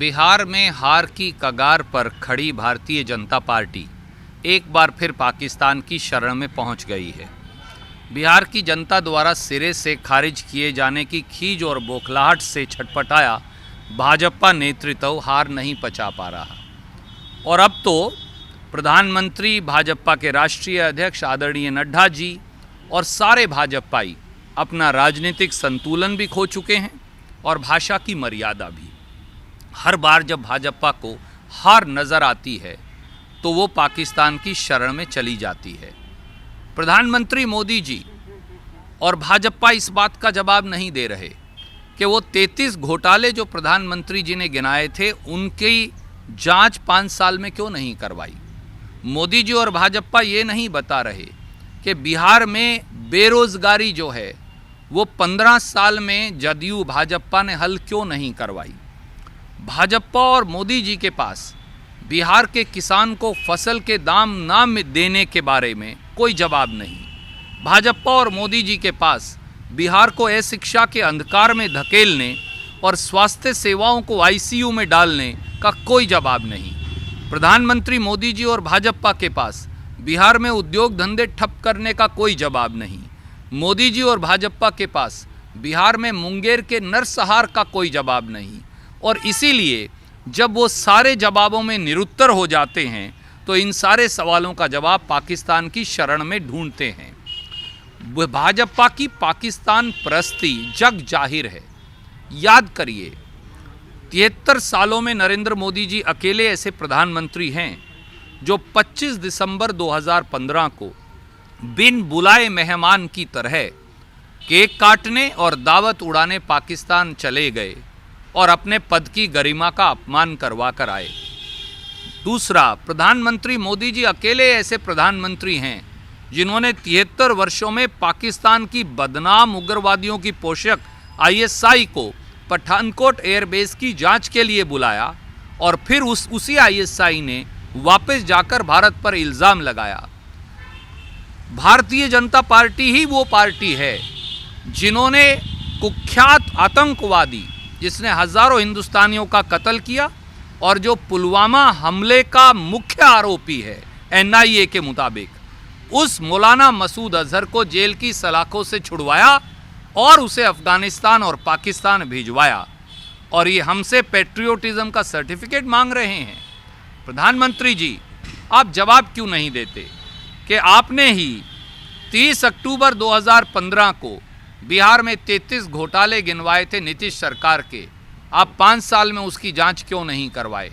बिहार में हार की कगार पर खड़ी भारतीय जनता पार्टी एक बार फिर पाकिस्तान की शरण में पहुंच गई है। बिहार की जनता द्वारा सिरे से खारिज किए जाने की खीज और बौखलाहट से छटपटाया भाजपा नेतृत्व हार नहीं पचा पा रहा और अब तो प्रधानमंत्री, भाजपा के राष्ट्रीय अध्यक्ष आदरणीय नड्डा जी और सारे भाजपाई अपना राजनीतिक संतुलन भी खो चुके हैं और भाषा की मर्यादा भी। हर बार जब भाजपा को हार नज़र आती है तो वो पाकिस्तान की शरण में चली जाती है। प्रधानमंत्री मोदी जी और भाजपा इस बात का जवाब नहीं दे रहे कि वो 33 घोटाले जो प्रधानमंत्री जी ने गिनाए थे उनकी जांच 5 साल में क्यों नहीं करवाई। मोदी जी और भाजपा ये नहीं बता रहे कि बिहार में बेरोजगारी जो है वो 15 साल में जदयू भाजपा ने हल क्यों नहीं करवाई। भाजपा और मोदी जी के पास बिहार के किसान को फसल के दाम ना देने के बारे में कोई जवाब नहीं। भाजपा और मोदी जी के पास बिहार को अशिक्षा के अंधकार में धकेलने और स्वास्थ्य सेवाओं को आईसीयू में डालने का कोई जवाब नहीं। प्रधानमंत्री मोदी जी और भाजपा के पास बिहार में उद्योग धंधे ठप करने का कोई जवाब नहीं। मोदी जी और भाजपा के पास बिहार में मुंगेर के नरसंहार का कोई जवाब नहीं। और इसीलिए जब वो सारे जवाबों में निरुत्तर हो जाते हैं तो इन सारे सवालों का जवाब पाकिस्तान की शरण में ढूंढते हैं। भाजपा की पाकिस्तान परस्ती जग जाहिर है। याद करिए, 73 सालों में नरेंद्र मोदी जी अकेले ऐसे प्रधानमंत्री हैं जो 25 दिसंबर 2015 को बिन बुलाए मेहमान की तरह केक काटने और दावत उड़ाने पाकिस्तान चले गए और अपने पद की गरिमा का अपमान करवा कर आए। दूसरा, प्रधानमंत्री मोदी जी अकेले ऐसे प्रधानमंत्री हैं जिन्होंने 73 वर्षों में पाकिस्तान की बदनाम उग्रवादियों की पोषक आईएसआई को पठानकोट एयरबेस की जांच के लिए बुलाया और फिर उसी आईएसआई ने वापस जाकर भारत पर इल्ज़ाम लगाया। भारतीय जनता पार्टी ही वो पार्टी है जिन्होंने कुख्यात आतंकवादी जिसने हजारों हिंदुस्तानियों का कत्ल किया और जो पुलवामा हमले का मुख्य आरोपी है एनआईए के मुताबिक, उस मौलाना मसूद अजहर को जेल की सलाखों से छुड़वाया और उसे अफगानिस्तान और पाकिस्तान भिजवाया। और ये हमसे पेट्रियोटिज्म का सर्टिफिकेट मांग रहे हैं। प्रधानमंत्री जी, आप जवाब क्यों नहीं देते कि आपने ही 30 अक्टूबर 2015 को बिहार में 33 घोटाले गिनवाए थे नीतीश सरकार के। आप 5 साल में उसकी जांच क्यों नहीं करवाए।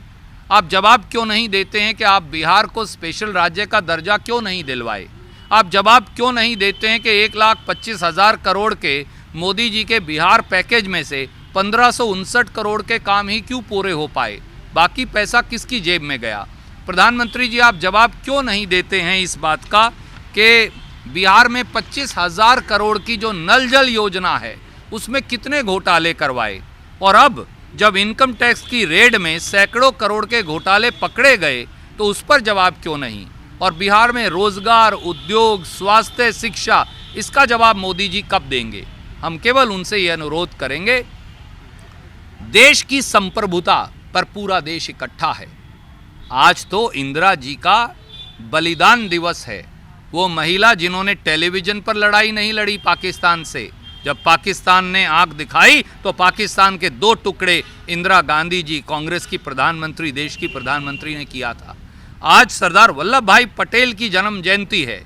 आप जवाब क्यों नहीं देते हैं कि आप बिहार को स्पेशल राज्य का दर्जा क्यों नहीं दिलवाए। आप जवाब क्यों नहीं देते हैं कि 1,25,000 करोड़ के मोदी जी के बिहार पैकेज में से 1559 करोड़ के काम ही क्यों पूरे हो पाए, बाकी पैसा किसकी जेब में गया। प्रधानमंत्री जी, आप जवाब क्यों नहीं देते हैं इस बात का कि बिहार में 25,000 करोड़ की जो नल जल योजना है उसमें कितने घोटाले करवाए और अब जब इनकम टैक्स की रेड में सैकड़ों करोड़ के घोटाले पकड़े गए तो उस पर जवाब क्यों नहीं। और बिहार में रोजगार, उद्योग, स्वास्थ्य, शिक्षा, इसका जवाब मोदी जी कब देंगे। हम केवल उनसे ये अनुरोध करेंगे, देश की संप्रभुता पर पूरा देश इकट्ठा है। आज तो इंदिरा जी का बलिदान दिवस है। वो महिला जिन्होंने टेलीविजन पर लड़ाई नहीं लड़ी पाकिस्तान से। जब पाकिस्तान ने आंख दिखाई तो पाकिस्तान के 2 टुकड़े इंदिरा गांधी जी, कांग्रेस की प्रधानमंत्री, देश की प्रधानमंत्री ने किया था। आज सरदार वल्लभ भाई पटेल की जन्म जयंती है।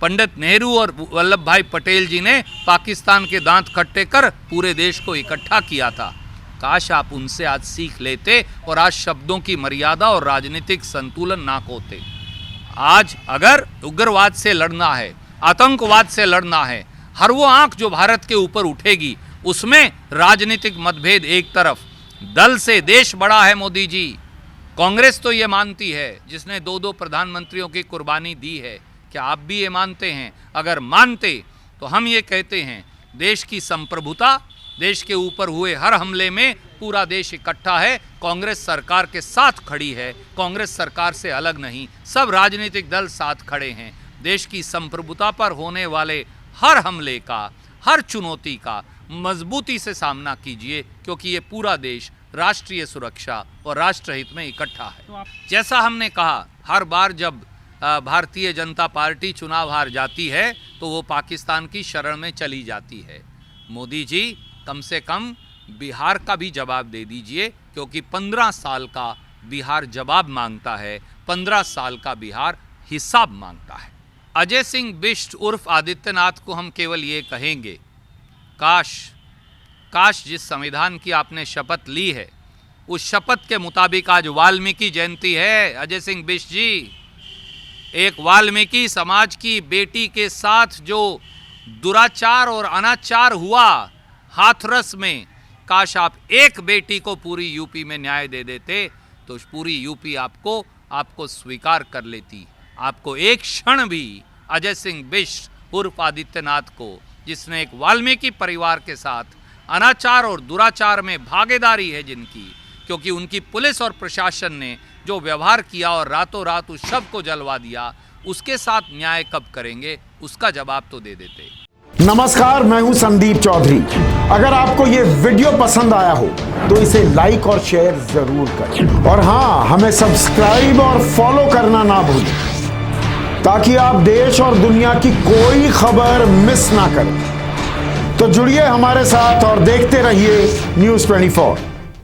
पंडित नेहरू और वल्लभ भाई पटेल जी ने पाकिस्तान के दांत खट्टे कर पूरे देश को इकट्ठा किया था। काश आप उनसे आज सीख लेते और आज शब्दों की मर्यादा और राजनीतिक संतुलन ना खोते। आज अगर उग्रवाद से लड़ना है, आतंकवाद से लड़ना है, हर वो आंख जो भारत के ऊपर उठेगी उसमें राजनीतिक मतभेद एक तरफ, दल से देश बड़ा है मोदी जी। कांग्रेस तो ये मानती है, जिसने 2 प्रधानमंत्रियों की कुर्बानी दी है। क्या आप भी ये मानते हैं? अगर मानते तो हम ये कहते हैं, देश की संप्रभुता, देश के ऊपर हुए हर हमले में पूरा देश इकट्ठा है, कांग्रेस सरकार के साथ खड़ी है, कांग्रेस सरकार से अलग नहीं, सब राजनीतिक दल साथ खड़े हैं। देश की संप्रभुता पर होने वाले हर हमले का, हर चुनौती का मजबूती से सामना कीजिए, क्योंकि ये पूरा देश राष्ट्रीय सुरक्षा और राष्ट्रहित में इकट्ठा है। जैसा हमने कहा, हर बार जब भारतीय जनता पार्टी चुनाव हार जाती है तो वो पाकिस्तान की शरण में चली जाती है। मोदी जी कम से कम बिहार का भी जवाब दे दीजिए, क्योंकि 15 साल का बिहार जवाब मांगता है, 15 साल का बिहार हिसाब मांगता है। अजय सिंह बिष्ट उर्फ आदित्यनाथ को हम केवल ये कहेंगे, काश जिस संविधान की आपने शपथ ली है उस शपथ के मुताबिक आज वाल्मीकि जयंती है। अजय सिंह बिष्ट जी, एक वाल्मीकि समाज की बेटी के साथ जो दुराचार और अनाचार हुआ हाथरस में, काश आप एक बेटी को पूरी यूपी में न्याय दे देते तो पूरी यूपी आपको स्वीकार कर लेती। आपको एक क्षण भी अजय सिंह बिष्ट उर्फ आदित्यनाथ को, जिसने एक वाल्मीकि परिवार के साथ अनाचार और दुराचार में भागीदारी है जिनकी, क्योंकि उनकी पुलिस और प्रशासन ने जो व्यवहार किया और रातों रात उस शव को जलवा दिया, उसके साथ न्याय कब करेंगे, उसका जवाब तो दे देते। नमस्कार, मैं हूं संदीप चौधरी। अगर आपको ये वीडियो पसंद आया हो तो इसे लाइक और शेयर जरूर करें, और हाँ, हमें सब्सक्राइब और फॉलो करना ना भूलें, ताकि आप देश और दुनिया की कोई खबर मिस ना करें। तो जुड़िए हमारे साथ और देखते रहिए News 24।